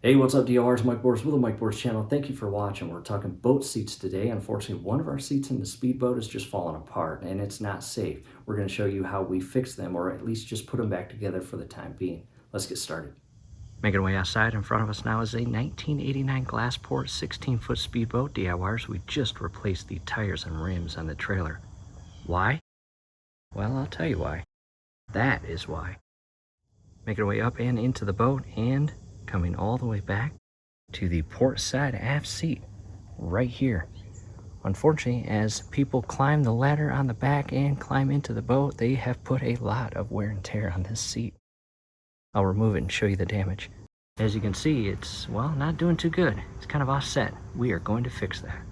Hey, what's up, DRs? Mike Boris with the Mike Boris channel. Thank you for watching. We're talking boat seats today. Unfortunately, one of our seats in the speedboat is just falling apart and it's not safe. We're going to show you how we fix them, or at least just put them back together for the time being. Let's get started. Making our way outside, in front of us now is a 1989 Glassport 16-foot speedboat. DIYers, we just replaced the tires and rims on the trailer. Why? Well, I'll tell you why. That is why. Making our way up and into the boat and coming all the way back to the port side aft seat right here. Unfortunately, as people climb the ladder on the back and climb into the boat, they have put a lot of wear and tear on this seat. I'll remove it and show you the damage. As you can see, it's, well, not doing too good. It's kind of offset. We are going to fix that.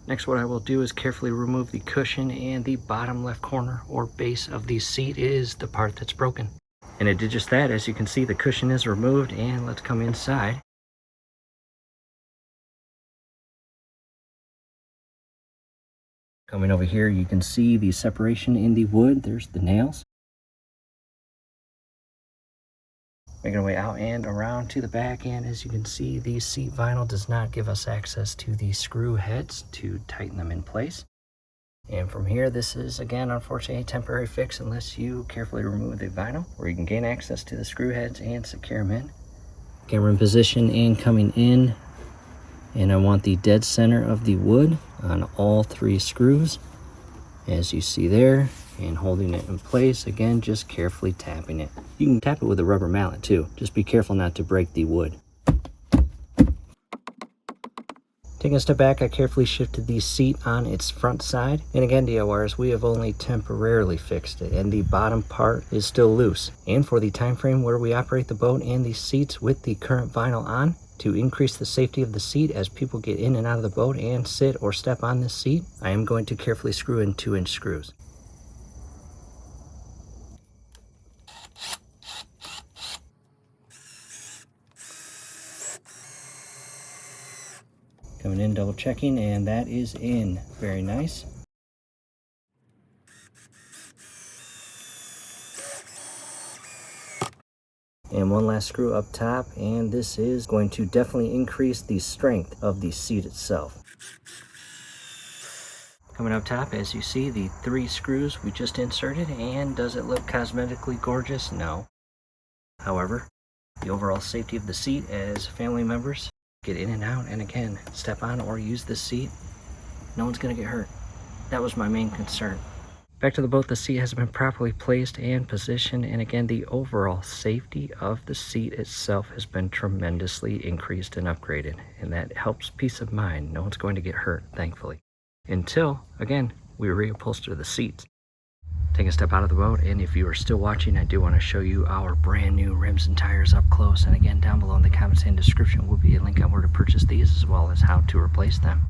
Next, what I will do is carefully remove the cushion, and the bottom left corner or base of the seat is the part that's broken. And it did just that. As you can see, the cushion is removed, and let's come inside. Coming over here, you can see the separation in the wood. There's the nails. Making our way out and around to the back, and as you can see, the seat vinyl does not give us access to the screw heads to tighten them in place. And from here, this is, again, unfortunately, a temporary fix unless you carefully remove the vinyl, where you can gain access to the screw heads and secure them in. Camera in position and coming in. And I want the dead center of the wood on all three screws, as you see there, and holding it in place. Again, just carefully tapping it. You can tap it with a rubber mallet too. Just be careful not to break the wood. Taking a step back, I carefully shifted the seat on its front side. And again, DIYers, we have only temporarily fixed it, and the bottom part is still loose. And for the time frame where we operate the boat and the seats with the current vinyl on, to increase the safety of the seat as people get in and out of the boat and sit or step on this seat, I am going to carefully screw in 2-inch screws. Coming in, double checking, and that is in. Very nice. And one last screw up top, and this is going to definitely increase the strength of the seat itself. Coming up top, as you see, the 3 screws we just inserted, and does it look cosmetically gorgeous? No. However, the overall safety of the seat as family members get in and out, and again, step on or use this seat, no one's going to get hurt. That was my main concern. Back to the boat, the seat has been properly placed and positioned, and again, the overall safety of the seat itself has been tremendously increased and upgraded, and that helps peace of mind. No one's going to get hurt, thankfully. Until, again, we reupholster the seats. Take a step out of the boat, and if you are still watching, I do want to show you our brand new rims and tires up close. And again, down below in the comments and description will be a link on where to purchase these, as well as how to replace them.